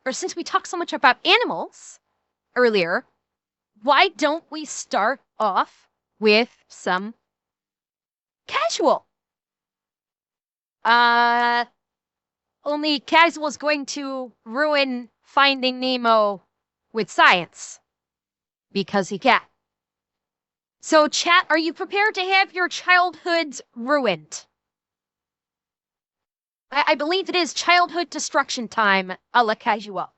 or since we talked so much about animals earlier, why don't we start off with some casual? Only casual is going to ruin Finding Nemo with science because he can. So, chat, are you prepared to have your childhoods ruined? I believe it is childhood destruction time, a la casual.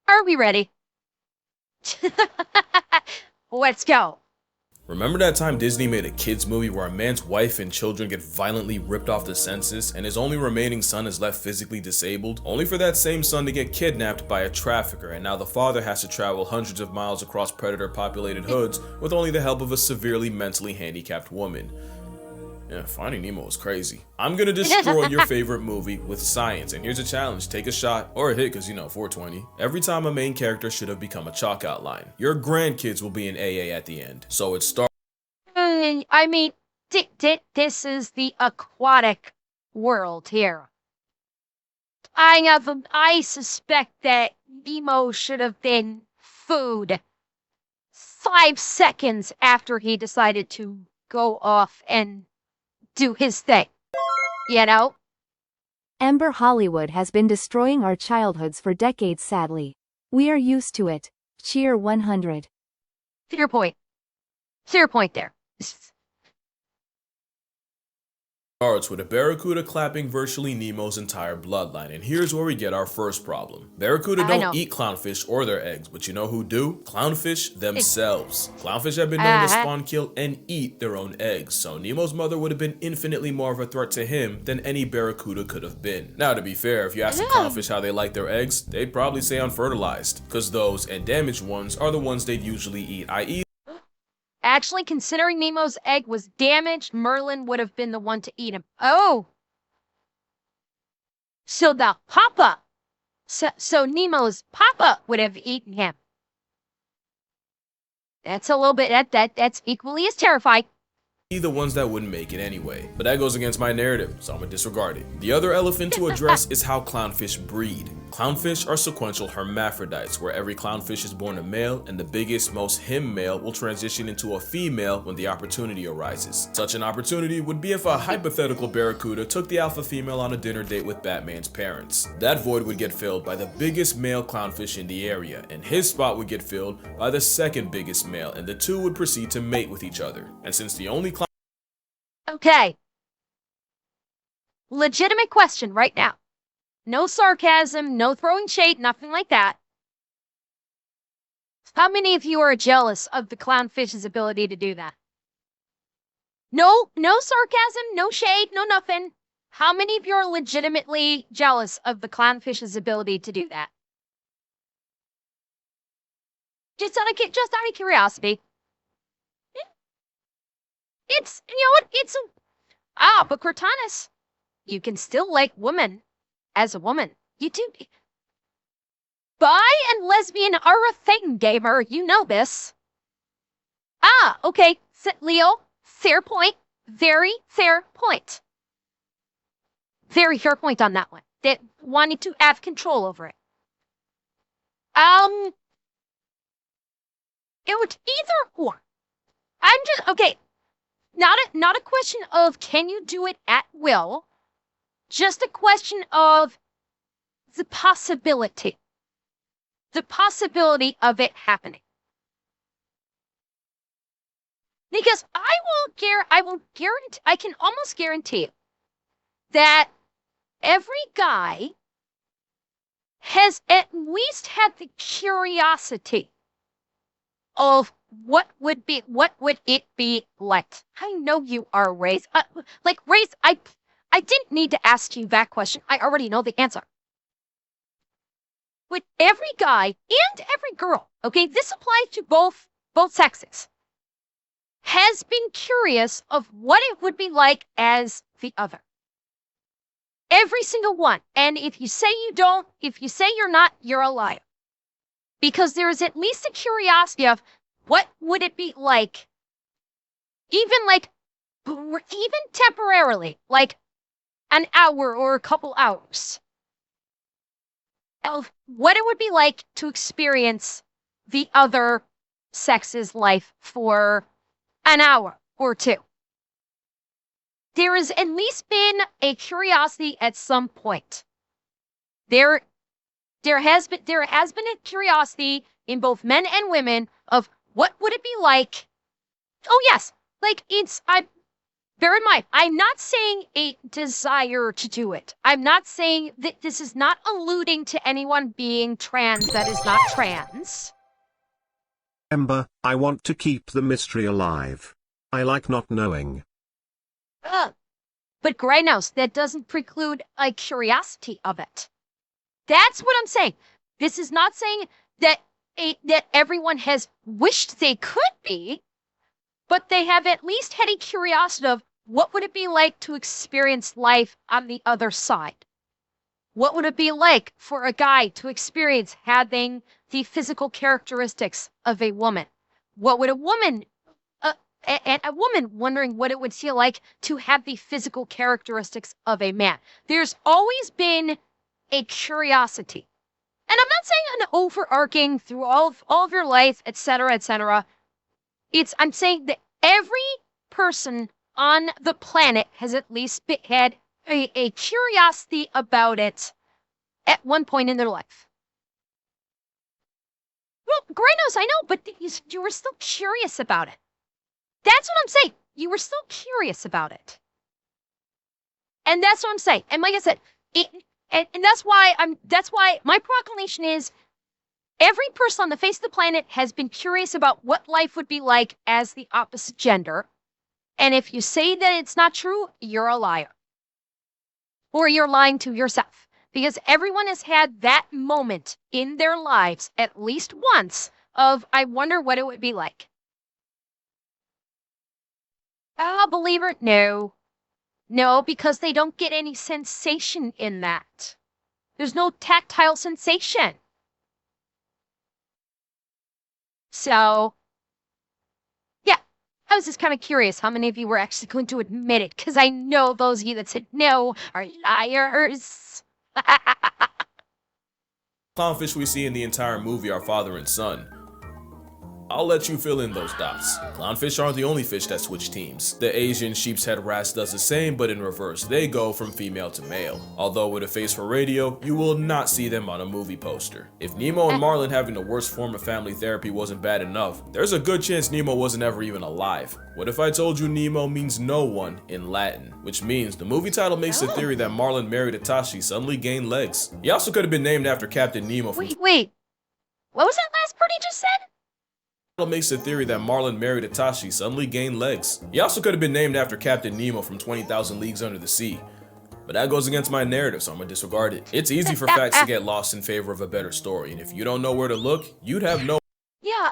Are we ready? Let's go. Remember that time Disney made a kids movie where a man's wife and children get violently ripped off the census and his only remaining son is left physically disabled, only for that same son to get kidnapped by a trafficker, and now the father has to travel hundreds of miles across predator-populated hoods with only the help of a severely mentally handicapped woman. Yeah, Finding Nemo was crazy. I'm gonna destroy your favorite movie with science, and here's a challenge. Take a shot, or a hit, cause 420. Every time a main character should have become a chalk outline. Your grandkids will be in AA at the end. So it starts. I mean, this is the aquatic world here. I suspect that Nemo should have been food 5 seconds after he decided to go off and do his thing. You know? Ember Hollywood has been destroying our childhoods for decades, sadly. We are used to it. Cheer 100. Fair point. Fair point there. Starts with a barracuda clapping virtually Nemo's entire bloodline, and here's where we get our first problem. Barracuda don't eat clownfish or their eggs, but you know who do? Clownfish themselves. Clownfish have been known to spawn, kill, and eat their own eggs, so Nemo's mother would have been infinitely more of a threat to him than any barracuda could have been. Now, to be fair, if you ask the clownfish how they like their eggs, they'd probably say unfertilized, because those and damaged ones are the ones they'd usually eat, i.e. Actually, considering Nemo's egg was damaged, Merlin would have been the one to eat him. Oh! So the papa. So Nemo's papa would have eaten him. That's a little bit, that's equally as terrifying. The ones that wouldn't make it anyway. But that goes against my narrative, so I'm gonna disregard it. The other elephant to address is how clownfish breed. Clownfish are sequential hermaphrodites, where every clownfish is born a male, and the biggest, most him male will transition into a female when the opportunity arises. Such an opportunity would be if a hypothetical barracuda took the alpha female on a dinner date with Batman's parents. That void would get filled by the biggest male clownfish in the area, and his spot would get filled by the second biggest male, and the two would proceed to mate with each other. And since the only Okay. Legitimate question right now. No sarcasm, no throwing shade, nothing like that. How many of you are jealous of the clownfish's ability to do that? No sarcasm, no shade, no nothing. How many of you are legitimately jealous of the clownfish's ability to do that? Just out of curiosity. It's, but Cortanus, you can still like women as a woman. You do. Bi and lesbian are a thing, gamer. You know this. Okay. Leo, fair point. Very fair point. Very fair point on that one. That wanting to have control over it. It would either or. I'm just, okay. Not a question of can you do it at will, just a question of the possibility of it happening. Because I can almost guarantee you that every guy has at least had the curiosity of what would it be like? I know you are, Raze. Raze, I didn't need to ask you that question. I already know the answer. With every guy and every girl, okay, this applies to both sexes, has been curious of what it would be like as the other. Every single one. And if you say you don't, if you say you're not, you're a liar. Because there is at least a curiosity of what would it be like, even temporarily, like an hour or a couple hours. of what it would be like to experience the other sex's life for an hour or two. There has at least been a curiosity at some point. There has been a curiosity in both men and women of what would it be like. Oh yes, like I bear in mind, I'm not saying a desire to do it. I'm not saying that this is not alluding to anyone being trans that is not trans. Ember, I want to keep the mystery alive. I like not knowing. But Greyhouse, that doesn't preclude a curiosity of it. That's what I'm saying. This is not saying that that everyone has wished they could be, but they have at least had a curiosity of what would it be like to experience life on the other side? What would it be like for a guy to experience having the physical characteristics of a woman? What would a woman wondering what it would feel like to have the physical characteristics of a man. There's always been a curiosity. And I'm not saying an overarching through all of your life, etc., etc. I'm saying that every person on the planet has at least had a curiosity about it at one point in their life. Well, Granos, I know, but you were still curious about it. That's what I'm saying. You were still curious about it. And that's what I'm saying. And like I said, and that's why my proclamation is every person on the face of the planet has been curious about what life would be like as the opposite gender. And if you say that it's not true, you're a liar. Or you're lying to yourself. Because everyone has had that moment in their lives at least once of, I wonder what it would be like. Believer, no. No, because they don't get any sensation in that. There's no tactile sensation. So, yeah, I was just kind of curious how many of you were actually going to admit it, because I know those of you that said no are liars. Clownfish we see in the entire movie are father and son. I'll let you fill in those dots. Clownfish aren't the only fish that switch teams. The Asian sheepshead wrasse does the same, but in reverse. They go from female to male. Although with a face for radio, you will not see them on a movie poster. If Nemo and Marlin having the worst form of family therapy wasn't bad enough, there's a good chance Nemo wasn't ever even alive. What if I told you Nemo means no one in Latin? Which means the movie title makes the theory that Marlin married Atashi suddenly gained legs. He also could have been named after Captain Nemo from— Wait. What was that last part he just said? Makes the theory that Marlin married Atashi suddenly gained legs. He also could have been named after Captain Nemo from 20,000 Leagues Under the Sea. But that goes against my narrative, so I'm gonna disregard it. It's easy for facts to get lost in favor of a better story, and if you don't know where to look, you'd have no— Yeah,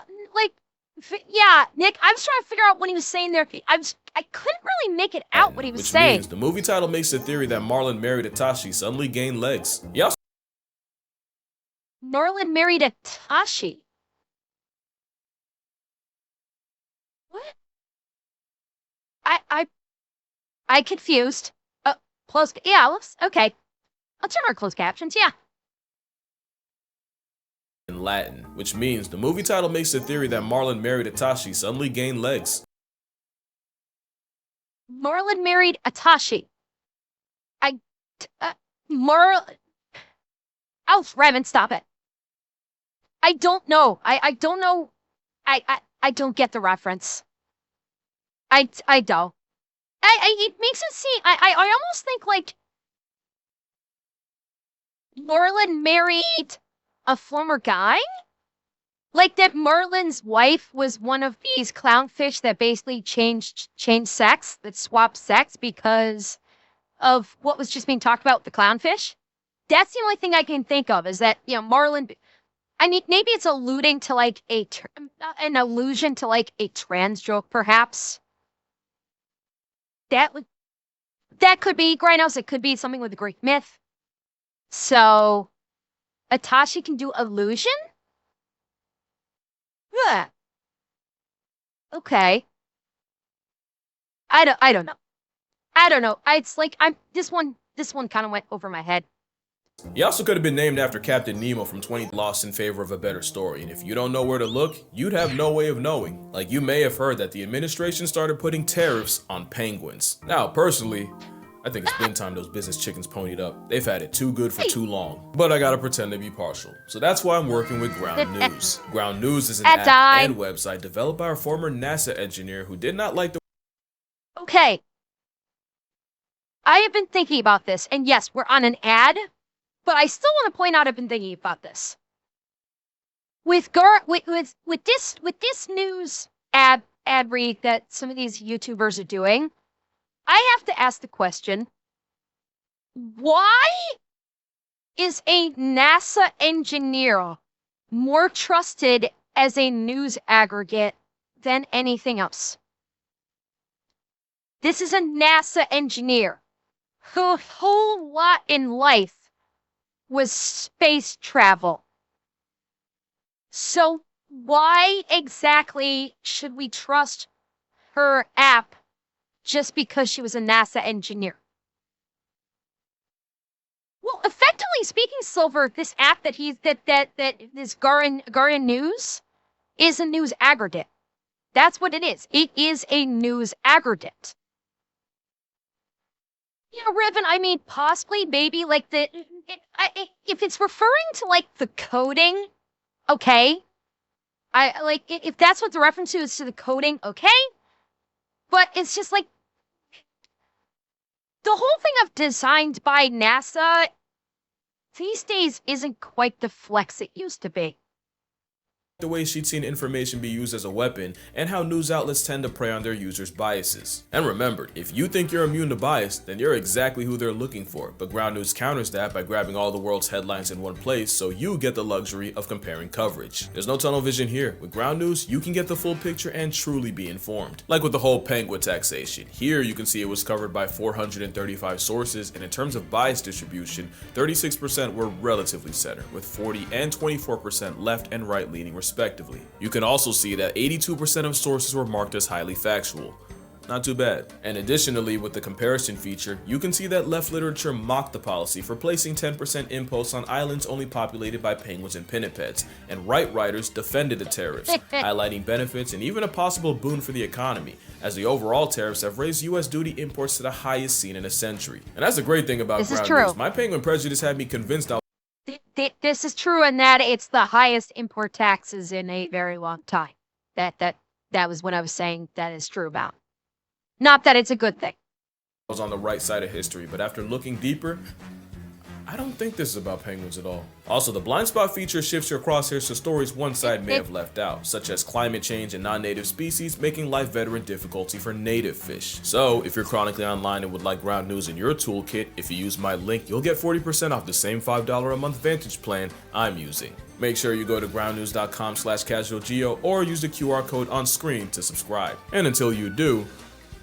Nick, I was trying to figure out what he was saying there. I couldn't really make it out what he was saying. Which means the movie title makes the theory that Marlin married Atashi suddenly gained legs. He also— Marlin married Atashi. What? I confused. Closed. Yeah, okay. I'll turn our closed captions. Yeah. in Latin, which means the movie title makes the theory that Marlin married Atashi suddenly gained legs. Marlin married Atashi. Oh, Revan, stop it. I don't know. I don't know. I don't get the reference. I don't. It makes it seem, I almost think like Marlin married a former guy? Like that Marlin's wife was one of these clownfish that basically changed sex, that swapped sex because of what was just being talked about with the clownfish. That's the only thing I can think of is that, Marlin, I mean, maybe it's alluding to like an allusion to like a trans joke, perhaps. That could be Grindhouse. It could be something with the Greek myth. So, Atashi can do illusion? Yeah. Okay. I don't know. It's like this one kind of went over my head. He also could have been named after Captain Nemo from 20 Lost in favor of a better story, and if you don't know where to look, you'd have no way of knowing. Like, you may have heard that the administration started putting tariffs on penguins. Now, personally, I think it's been time those business chickens ponied up. They've had it too good for too long. But I gotta pretend to be partial. So that's why I'm working with Ground News. Ground News is an app and website developed by a former NASA engineer who did not like the— Okay. I have been thinking about this, and yes, we're on an ad, but I still want to point out I've been thinking about this. With this news ad read that some of these YouTubers are doing, I have to ask the question, why is a NASA engineer more trusted as a news aggregate than anything else? This is a NASA engineer whose whole lot in life was space travel. So why exactly should we trust her app just because she was a NASA engineer? Well, effectively speaking, Silver, this app that this Guardian News is a news aggregate. That's what it is. It is a news aggregate. Yeah, Riven, I mean, possibly, maybe, like, if it's referring to, like, the coding, okay. If that's what the reference to is to the coding, okay. But it's just, like, the whole thing of designed by NASA these days isn't quite the flex it used to be. The way she'd seen information be used as a weapon, and how news outlets tend to prey on their users' biases. And remember, if you think you're immune to bias, then you're exactly who they're looking for, but Ground News counters that by grabbing all the world's headlines in one place so you get the luxury of comparing coverage. There's no tunnel vision here. With Ground News, you can get the full picture and truly be informed. Like with the whole penguin taxation. Here you can see it was covered by 435 sources, and in terms of bias distribution, 36% were relatively center, with 40 and 24% left and right leaning respectively. You can also see that 82% of sources were marked as highly factual. Not too bad. And additionally, with the comparison feature, you can see that left literature mocked the policy for placing 10% imposts on islands only populated by penguins and pinnipeds, and right writers defended the tariffs, highlighting benefits and even a possible boon for the economy, as the overall tariffs have raised US duty imports to the highest seen in a century. And that's the great thing about Ground News. My penguin prejudice had me convinced this is true, in that it's the highest import taxes in a very long time. That was what I was saying that is true about. Not that it's a good thing. I was on the right side of history, but after looking deeper, I don't think this is about penguins at all. Also, the blind spot feature shifts your crosshairs to stories one side may have left out, such as climate change and non-native species making life veteran difficulty for native fish. So, if you're chronically online and would like Ground News in your toolkit, if you use my link, you'll get 40% off the same $5 a month Vantage plan I'm using. Make sure you go to groundnews.com/casualgeo or use the QR code on screen to subscribe. And until you do,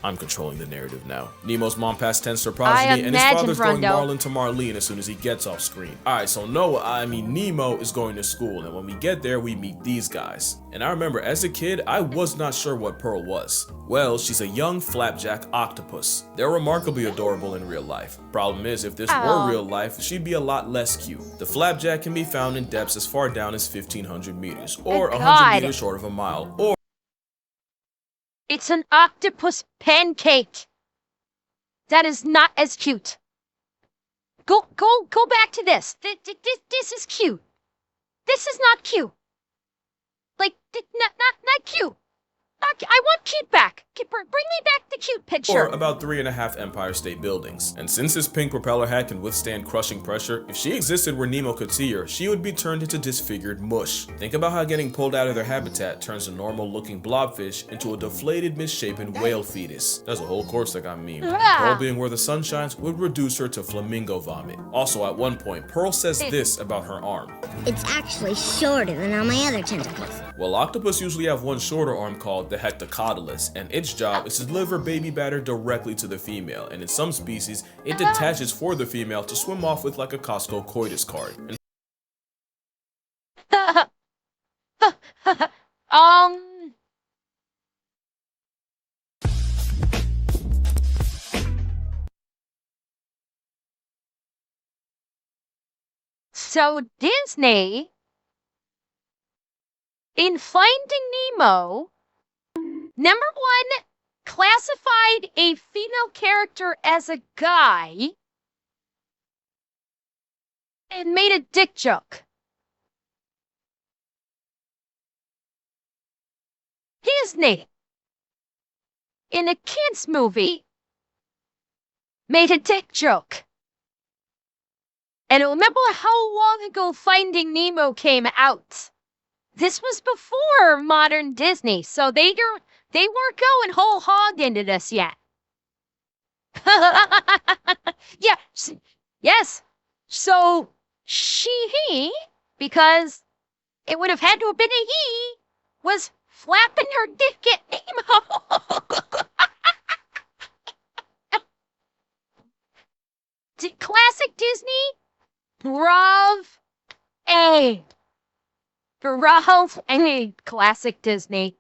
I'm controlling the narrative now. Nemo's mom passed tense progeny, and his father's going Marlin to Marlene as soon as he gets off screen. Alright, so Nemo is going to school, and when we get there, we meet these guys. And I remember, as a kid, I was not sure what Pearl was. Well, she's a young flapjack octopus. They're remarkably adorable in real life. Problem is, if this were real life, she'd be a lot less cute. The flapjack can be found in depths as far down as 1,500 meters, or 100 meters short of a mile, or it's an octopus pancake. That is not as cute. Go back to this. This is cute. This is not cute. Like, not cute. I want cute back. Bring me back the cute picture. Or about 3.5 Empire State Buildings. And since this pink propeller hat can withstand crushing pressure, if she existed where Nemo could see her, she would be turned into disfigured mush. Think about how getting pulled out of their habitat turns a normal looking blobfish into a deflated, misshapen whale fetus. There's a whole course that got memed. Pearl being where the sun shines would reduce her to flamingo vomit. Also, at one point, Pearl says this about her arm. It's actually shorter than all my other tentacles. Well, octopus usually have one shorter arm called the hectocotylus, and its job is to deliver baby batter directly to the female, and in some species, it detaches for the female to swim off with like a Costco coitus card. So Disney, in Finding Nemo, number one, classified a female character as a guy and made a dick joke. Disney, in a kids movie, made a dick joke. And remember how long ago Finding Nemo came out? This was before modern Disney, so they weren't going whole hog into this yet. Yeah, yes. So he, because it would have had to have been a he, was flapping her dick at Nemo. Classic Disney? Bravo. Classic Disney.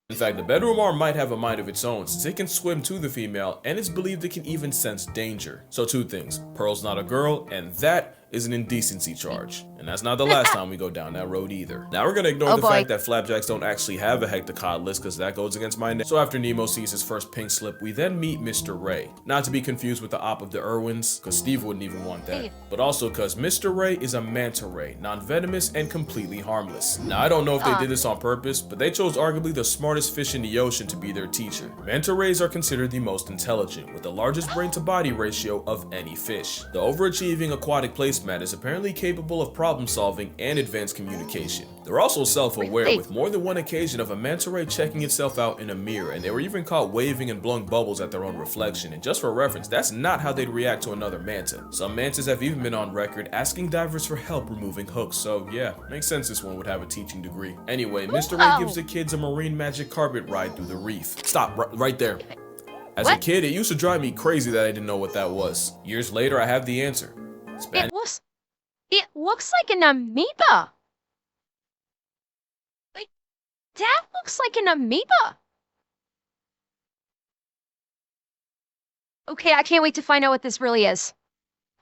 In fact, the bedroom arm might have a mind of its own, since it can swim to the female, and it's believed it can even sense danger. So two things, Pearl's not a girl, and that is an indecency charge. And that's not the last time we go down that road either. Now we're gonna ignore the fact that flapjacks don't actually have a hectocotylus, because that goes against my name. So after Nemo sees his first pink slip, we then meet Mr. Ray. Not to be confused with the op of the Irwins, because Steve wouldn't even want that. But also because Mr. Ray is a manta ray, non-venomous and completely harmless. Now I don't know if they did this on purpose, but they chose arguably the smartest fish in the ocean to be their teacher. Manta rays are considered the most intelligent, with the largest brain to body ratio of any fish. The overachieving aquatic placemat is apparently capable of problem solving and advanced communication. They're also self-aware, with more than one occasion of a manta ray checking itself out in a mirror, and they were even caught waving and blowing bubbles at their own reflection. And just for reference, that's not how they'd react to another manta. Some mantas have even been on record asking divers for help removing hooks, so yeah, makes sense this one would have a teaching degree. Anyway, Mr. Ray gives the kids a marine magic carpet ride through the reef. Stop, right there. As a kid, it used to drive me crazy that I didn't know what that was. Years later, I have the answer. It looks like an amoeba. Wait, that looks like an amoeba. Okay, I can't wait to find out what this really is.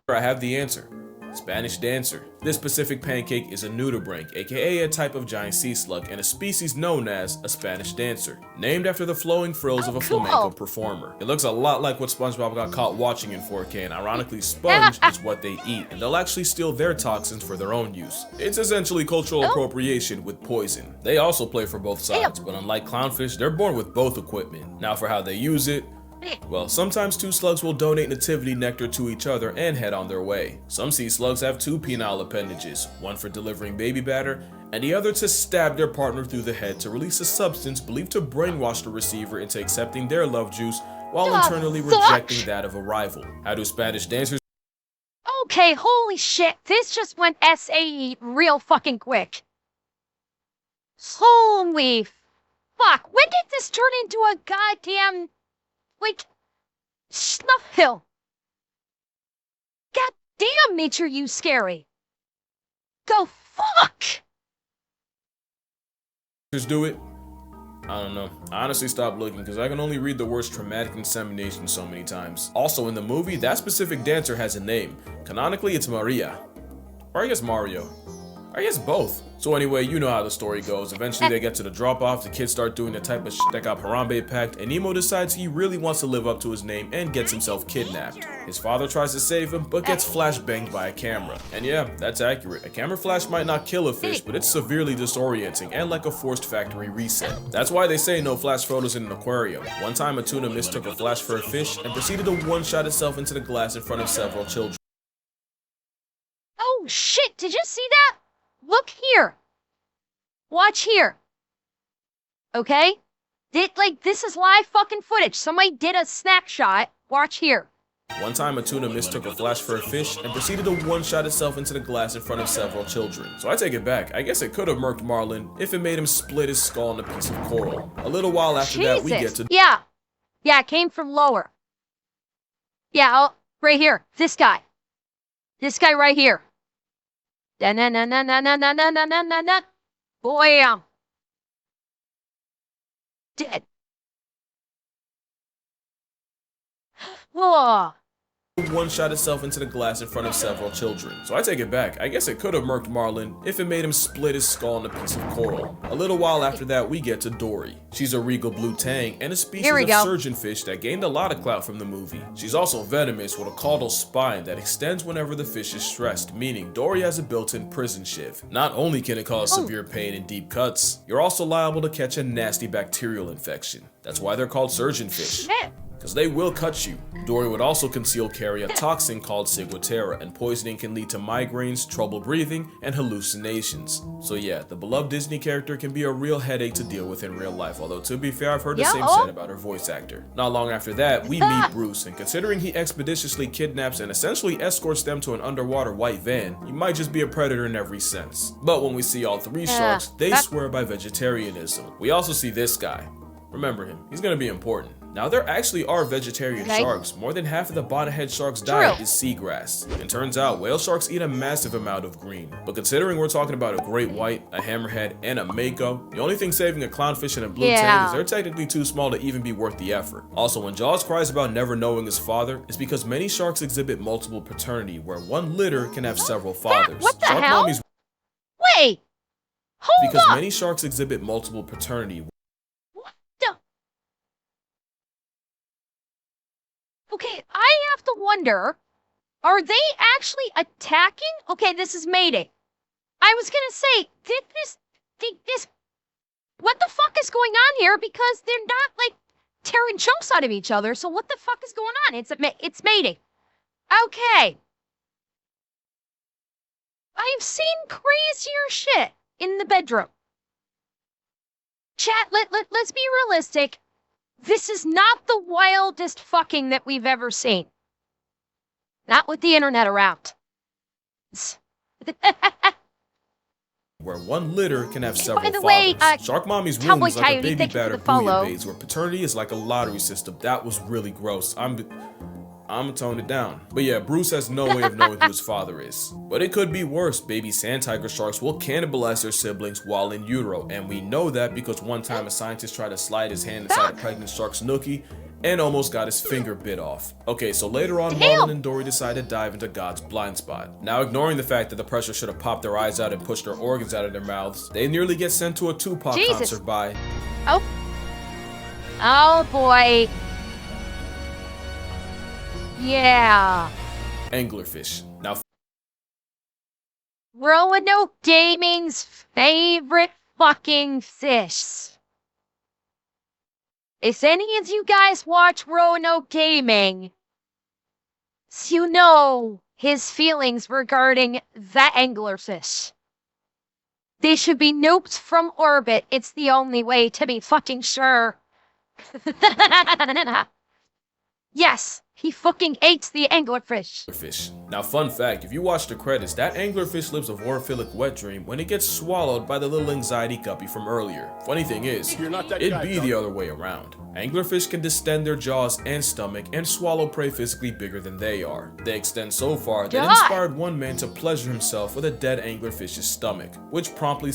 I have the answer. Spanish dancer. This Pacific pancake is a nudibranch, aka a type of giant sea slug, and a species known as a Spanish dancer, named after the flowing frills of a flamenco performer. It looks a lot like what SpongeBob got caught watching in 4K, and ironically, sponge is what they eat, and they'll actually steal their toxins for their own use. It's essentially cultural appropriation with poison. They also play for both sides, but unlike clownfish, they're born with both equipment. Now for how they use it, well, sometimes two slugs will donate nativity nectar to each other and head on their way. Some sea slugs have two penile appendages, one for delivering baby batter, and the other to stab their partner through the head to release a substance believed to brainwash the receiver into accepting their love juice while internally rejecting that of a rival. How do Spanish dancers? Okay, holy shit, this just went SAE real fucking quick. Holy fuck, when did this turn into a goddamn... Like, Snuff Hill. God damn, nature, you scary. Go fuck. Do it? I don't know. I honestly stopped looking because I can only read the words traumatic insemination so many times. Also in the movie, that specific dancer has a name. Canonically, it's Maria. Or I guess Mario. I guess both. So anyway, you know how the story goes. Eventually they get to the drop-off, the kids start doing the type of shit that got Harambe packed, and Nemo decides he really wants to live up to his name and gets himself kidnapped. His father tries to save him, but gets flashbanged by a camera. And yeah, that's accurate. A camera flash might not kill a fish, but it's severely disorienting and like a forced factory reset. That's why they say no flash photos in an aquarium. One time a tuna mistook a flash for a fish and proceeded to one-shot itself into the glass in front of several children. Oh shit, did you see that? Look here. Watch here. Okay? This is live fucking footage. Somebody did a snapshot. Watch here. One time a tuna mistook a flash for a fish and proceeded to one-shot itself into the glass in front of several children. So I take it back. I guess it could have murked Marlin if it made him split his skull in a piece of coral. A little while after that, we get to... Yeah, it came from lower. Yeah, right here. This guy. This guy right here. Da-na-na-na-na-na-na-na-na-na-na. Bam. Dead. Whoa. one-shot itself into the glass in front of several children. So I take it back, I guess it could have murked Marlin if it made him split his skull on a piece of coral. A little while after that, we get to Dory. She's a regal blue tang and a species of surgeonfish that gained a lot of clout from the movie. She's also venomous with a caudal spine that extends whenever the fish is stressed, meaning Dory has a built-in prison shiv. Not only can it cause severe pain and deep cuts, you're also liable to catch a nasty bacterial infection. That's why they're called surgeonfish, because they will cut you. Dory would also conceal carry a toxin called ciguatera, and poisoning can lead to migraines, trouble breathing, and hallucinations. So yeah, the beloved Disney character can be a real headache to deal with in real life, although to be fair, I've heard the same said about her voice actor. Not long after that, we meet Bruce, and considering he expeditiously kidnaps and essentially escorts them to an underwater white van, he might just be a predator in every sense. But when we see all three sharks, they swear by vegetarianism. We also see this guy. Remember him, he's gonna be important. Now there actually are vegetarian sharks. More than half of the bonnethead shark's diet is seagrass. And turns out whale sharks eat a massive amount of green. But considering we're talking about a great white, a hammerhead, and a mako, the only thing saving a clownfish and a blue tang is they're technically too small to even be worth the effort. Also, when Jaws cries about never knowing his father, it's because many sharks exhibit multiple paternity, where one litter can have several fathers. What the hell? Wait! Hold because up! many sharks exhibit multiple paternity. Okay, I have to wonder, are they actually attacking? Okay, this is mating. I was gonna say, what the fuck is going on here? Because they're not, like, tearing chunks out of each other, so what the fuck is going on? It's mating. Okay. I've seen crazier shit in the bedroom. Chat, let's be realistic. This is not the wildest fucking that we've ever seen. Not with the internet around. Where one litter can have several By the way, fathers. Shark Mommy's womb is like a baby batter bouillabaisse, where paternity is like a lottery system. That was really gross. I'm gonna tone it down. But yeah, Bruce has no way of knowing who his father is. But it could be worse. Baby sand tiger sharks will cannibalize their siblings while in utero, and we know that because one time a scientist tried to slide his hand inside a pregnant shark's nookie and almost got his finger bit off. Okay, so later on, Marlin and Dory decide to dive into God's blind spot. Now, ignoring the fact that the pressure should have popped their eyes out and pushed their organs out of their mouths, they nearly get sent to a Tupac concert by... Oh boy. Yeah. Anglerfish. Now, Roanoke Gaming's favorite fucking fish. If any of you guys watch Roanoke Gaming, you know his feelings regarding the anglerfish. They should be nuked from orbit. It's the only way to be fucking sure. Yes, he fucking ate the anglerfish. Now, fun fact, if you watch the credits, that anglerfish lives a vorophilic wet dream when it gets swallowed by the little anxiety guppy from earlier. Funny thing is, it'd be the other way around. Anglerfish can distend their jaws and stomach and swallow prey physically bigger than they are. They extend so far that it inspired one man to pleasure himself with a dead anglerfish's stomach, which promptly...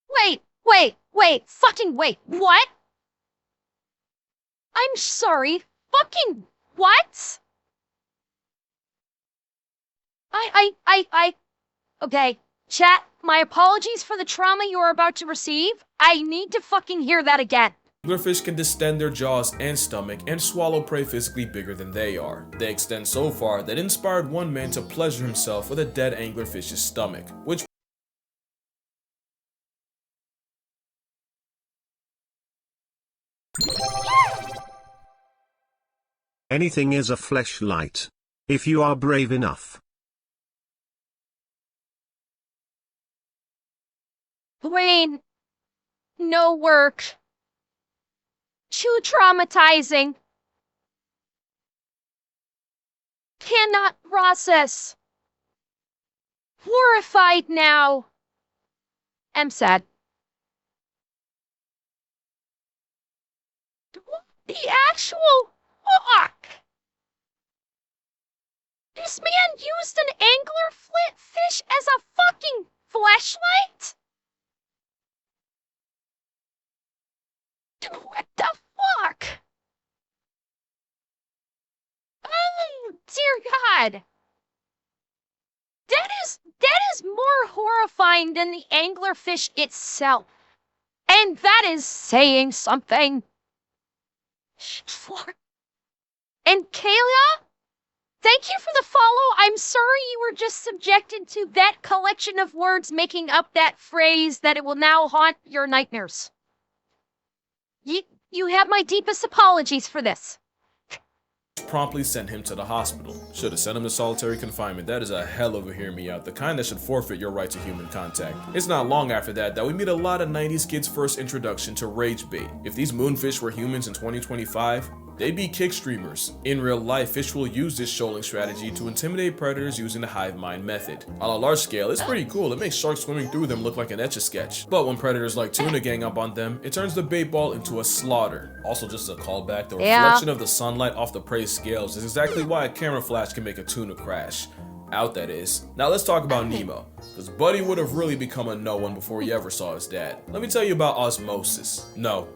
Wait, what? I'm sorry, fucking what? Okay, chat, my apologies for the trauma you are about to receive. I need to fucking hear that again. Anglerfish can distend their jaws and stomach and swallow prey physically bigger than they are. They extend so far that it inspired one man to pleasure himself with a dead anglerfish's stomach, which... Anything is a fleshlight. If you are brave enough. Brain. No work. Too traumatizing. Cannot process. Horrified now. I'm sad. The actual fuck? This man used an anglerfish as a fucking flashlight? What the fuck? Oh, dear God. That is more horrifying than the anglerfish itself. And that is saying something. And Kayla, thank you for the follow. I'm sorry you were just subjected to that collection of words making up that phrase that it will now haunt your nightmares. You have my deepest apologies for this. Promptly sent him to the hospital. Should have sent him to solitary confinement. That is a hell of a hear me out, the kind that should forfeit your right to human contact. It's not long after that we meet a lot of 90s kids' first introduction to rage bait. If these moonfish were humans in 2025, they'd be kick streamers. In real life, fish will use this shoaling strategy to intimidate predators using the hive mind method. On a large scale, it's pretty cool. It makes sharks swimming through them look like an Etch-a-Sketch. But when predators like tuna gang up on them, it turns the bait ball into a slaughter. Also, just a callback, the reflection of the sunlight off the prey scales is exactly why a camera flash can make a tuna crash. Out, that is. Now let's talk about Nemo, because Buddy would have really become a no one before he ever saw his dad. Let me tell you about osmosis. No.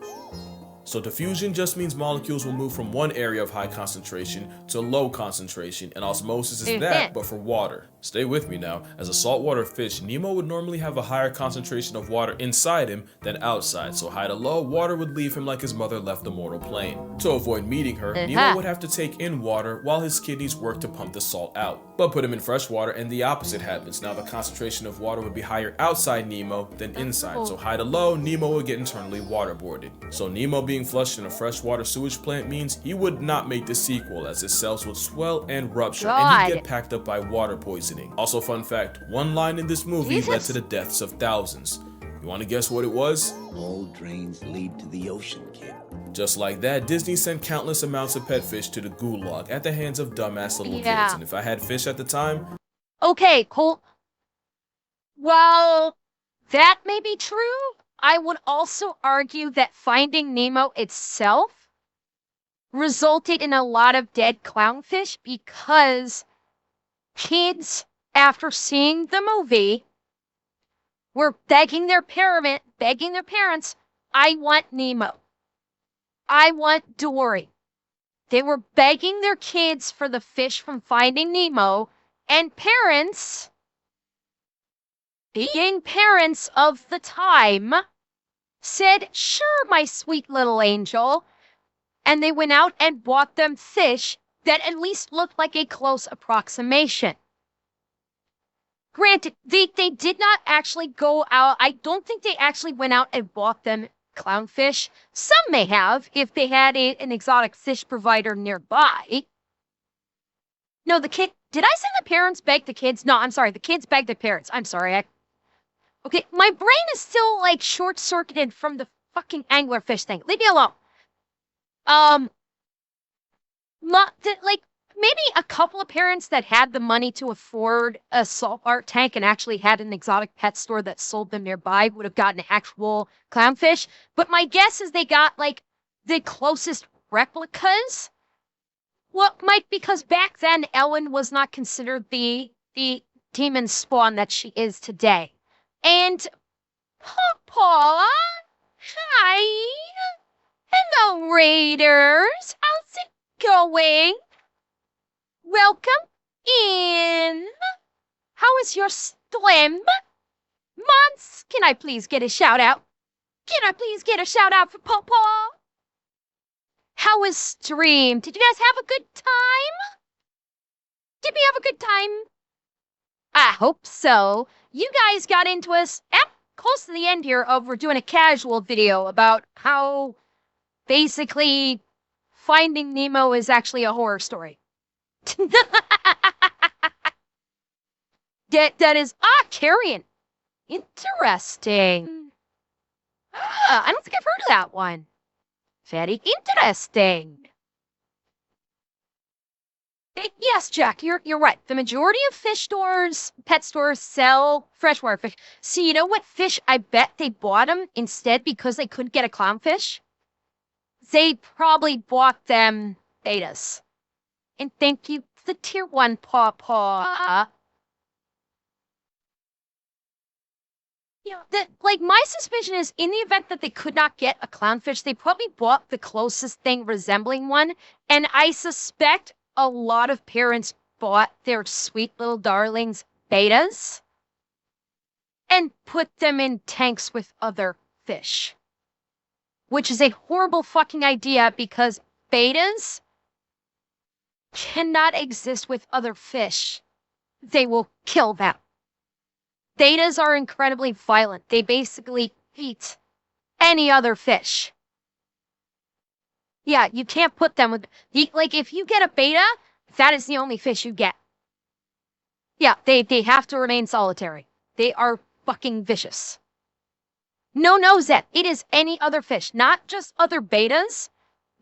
So diffusion just means molecules will move from one area of high concentration to low concentration, and osmosis is that, but for water. Stay with me now. As a saltwater fish, Nemo would normally have a higher concentration of water inside him than outside, so high to low, water would leave him like his mother left the mortal plane. To avoid meeting her, Nemo would have to take in water while his kidneys work to pump the salt out. But put him in fresh water and the opposite happens. Now the concentration of water would be higher outside Nemo than inside, so high to low, Nemo would get internally waterboarded. So Nemo being flushed in a freshwater sewage plant means he would not make the sequel, as his cells would swell and rupture, and he'd get packed up by water poisoning. Also, fun fact, one line in this movie led to the deaths of thousands. You want to guess what it was? All drains lead to the ocean, kid. Just like that, Disney sent countless amounts of pet fish to the gulag at the hands of dumbass little kids, and if I had fish at the time... Okay, Cole. Well, that may be true. I would also argue that Finding Nemo itself resulted in a lot of dead clownfish because kids, after seeing the movie, were begging their parents, I want Nemo. I want Dory. They were begging their kids for the fish from Finding Nemo, and parents, being parents of the time, said, sure, my sweet little angel. And they went out and bought them fish that at least looked like a close approximation. Granted, they did not actually go out. I don't think they actually went out and bought them clownfish. Some may have, if they had an exotic fish provider nearby. No, did I say the parents begged the kids? No, I'm sorry, the kids begged the parents. I'm sorry, okay, my brain is still, like, short-circuited from the fucking anglerfish thing. Leave me alone. Maybe a couple of parents that had the money to afford a saltwater tank and actually had an exotic pet store that sold them nearby would have gotten actual clownfish. But my guess is they got, like, the closest replicas. Well, because back then Ellen was not considered the demon spawn that she is today. And Papa, hi. Hello, Raiders. How's it going? Welcome in. How is your swim? Mons, can I please get a shout out? Can I please get a shout out for Papa? How was stream? Did you guys have a good time? Did we have a good time? I hope so. You guys got into us at close to the end here of we're doing a casual video about how basically Finding Nemo is actually a horror story. that is Carrion. Interesting. I don't think I've heard of that one. Very interesting. Yes, Jack, you're right. The majority of fish stores, pet stores sell freshwater fish. See, you know what fish I bet they bought them instead because they couldn't get a clownfish? They probably bought them betas. And thank you for the tier 1 paw. You know, my suspicion is in the event that they could not get a clownfish, they probably bought the closest thing resembling one. And I suspect a lot of parents bought their sweet little darlings, betas, and put them in tanks with other fish. Which is a horrible fucking idea because betas cannot exist with other fish. They will kill them. Betas are incredibly violent. They basically eat any other fish. Yeah, you can't put them with... Like, if you get a beta, that is the only fish you get. Yeah, they have to remain solitary. They are fucking vicious. No, Zed. It is any other fish, not just other betas.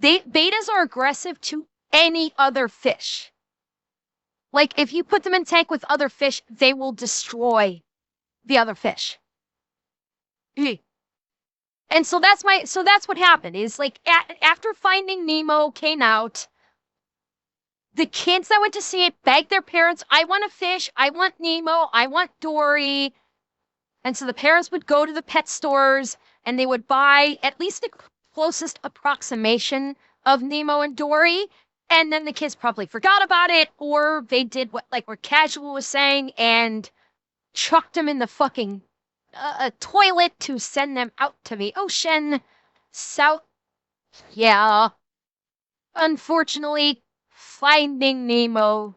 Betas are aggressive to any other fish. Like, if you put them in tank with other fish, they will destroy the other fish. And so that's what happened, is like, after Finding Nemo came out, the kids that went to see it begged their parents, I want a fish, I want Nemo, I want Dory. And so the parents would go to the pet stores and they would buy at least the closest approximation of Nemo and Dory. And then the kids probably forgot about it, or they did what Casual was saying and chucked them in the fucking toilet to send them out to the ocean. So, yeah. Unfortunately, Finding Nemo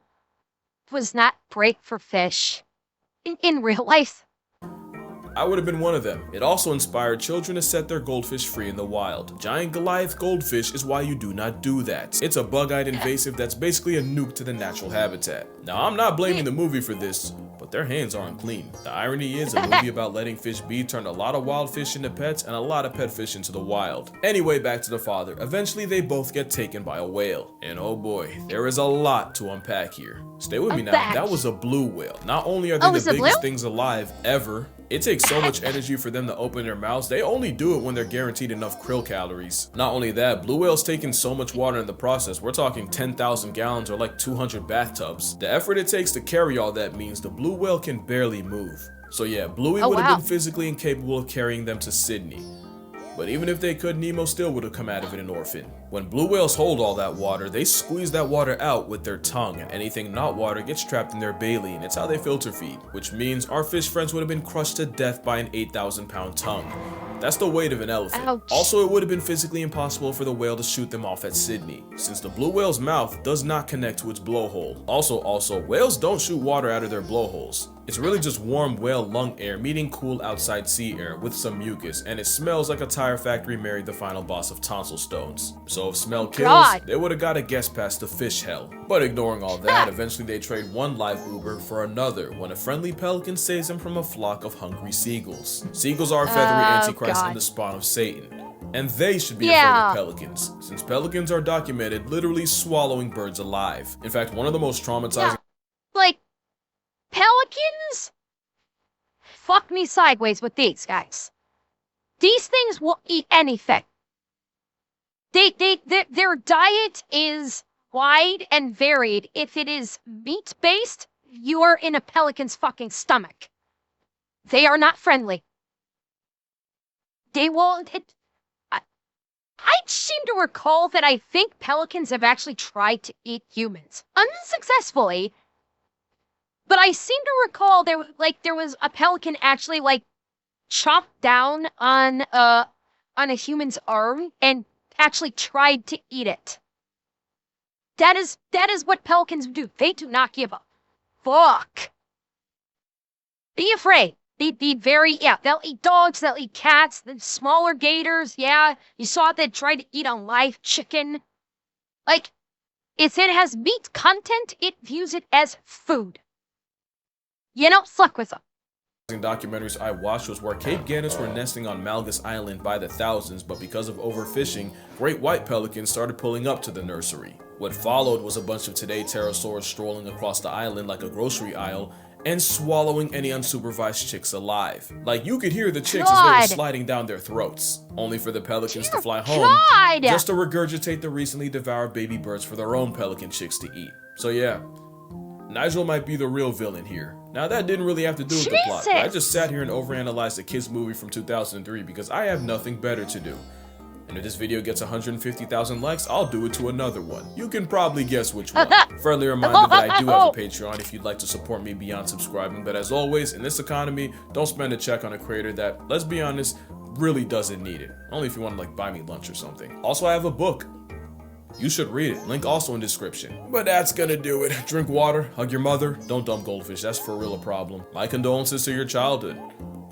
was not great for fish in real life. I would have been one of them. It also inspired children to set their goldfish free in the wild. Giant Goliath goldfish is why you do not do that. It's a bug-eyed invasive that's basically a nuke to the natural habitat. Now, I'm not blaming the movie for this, but their hands aren't clean. The irony is a movie about letting fish be turned a lot of wild fish into pets and a lot of pet fish into the wild. Anyway, back to the father. Eventually, they both get taken by a whale. And oh boy, there is a lot to unpack here. Stay with me now. That was a blue whale. Not only are they the biggest things alive ever, it takes so much energy for them to open their mouths. They only do it when they're guaranteed enough krill calories. Not only that, blue whales take in so much water in the process. We're talking 10,000 gallons or like 200 bathtubs. The effort it takes to carry all that means the blue whale can barely move. So yeah, Bluey would have been physically incapable of carrying them to Sydney. But even if they could, Nemo still would have come out of it an orphan. When blue whales hold all that water, they squeeze that water out with their tongue, and anything not water gets trapped in their baleen. It's how they filter feed, which means our fish friends would have been crushed to death by an 8,000-pound tongue. That's the weight of an elephant. Ouch. Also, it would have been physically impossible for the whale to shoot them off at Sydney, since the blue whale's mouth does not connect to its blowhole. Also, whales don't shoot water out of their blowholes. It's really just warm whale lung air meeting cool outside sea air with some mucus, and it smells like a tire factory married the final boss of tonsil stones. So if smell kills, they would have got a guess past the fish hell. But ignoring all that, eventually they trade one live Uber for another when a friendly pelican saves them from a flock of hungry seagulls. Seagulls are a feathery antichrist and the spawn of Satan. And they should be afraid of pelicans, since pelicans are documented literally swallowing birds alive. In fact, one of the most traumatizing... Like, pelicans? Fuck me sideways with these guys. These things will eat anything. Their diet is wide and varied. If it is meat-based, you are in a pelican's fucking stomach. They are not friendly. They will... I seem to recall that I think pelicans have actually tried to eat humans. Unsuccessfully. But I seem to recall there was a pelican actually chopped down on a human's arm and actually tried to eat it. That is what pelicans do. They do not give a fuck. Be afraid. Be very, they'll eat dogs, they'll eat cats, the smaller gators, you saw they tried to eat a live chicken. Like, if it has meat content, it views it as food. You don't fuck with them. Documentaries I watched was where Cape gannets were nesting on Malgus Island by the thousands, but because of overfishing, great white pelicans started pulling up to the nursery. What followed was a bunch of today pterosaurs strolling across the island like a grocery aisle and swallowing any unsupervised chicks alive. Like, you could hear the chicks as they were sliding down their throats, only for the pelicans to fly home just to regurgitate the recently devoured baby birds for their own pelican chicks to eat. So yeah, Nigel might be the real villain here. Now, that didn't really have to do with the plot. I just sat here and overanalyzed a kids movie from 2003 because I have nothing better to do. And if this video gets 150,000 likes, I'll do it to another one. You can probably guess which one. Friendly reminder that I do have a Patreon if you'd like to support me beyond subscribing, but as always, in this economy, don't spend a check on a creator that, let's be honest, really doesn't need it. Only if you want to buy me lunch or something. Also, I have a book. You should read it. Link also in description. But that's gonna do it. Drink water, hug your mother, don't dump goldfish, that's for real a problem. My condolences to your childhood.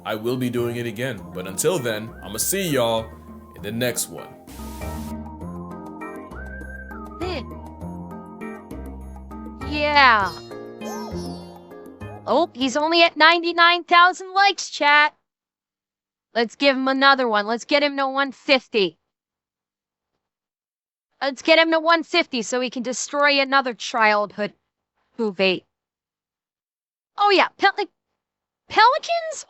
I will be doing it again, but until then, I'ma see y'all in the next one. Yeah. Oh, he's only at 99,000 likes, chat. Let's give him another one. Let's get him to 150. Let's get him to 150 so he can destroy another childhood movie. Oh yeah, pelicans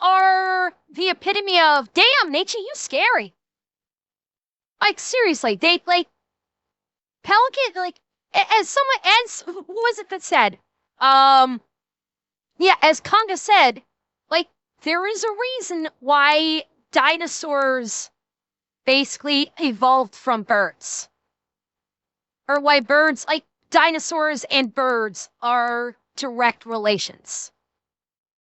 are the epitome of, damn, nature, you scary. Seriously, they, pelican, who was it that said? Yeah, as Conga said, there is a reason why dinosaurs basically evolved from birds. Or why dinosaurs and birds are direct relations.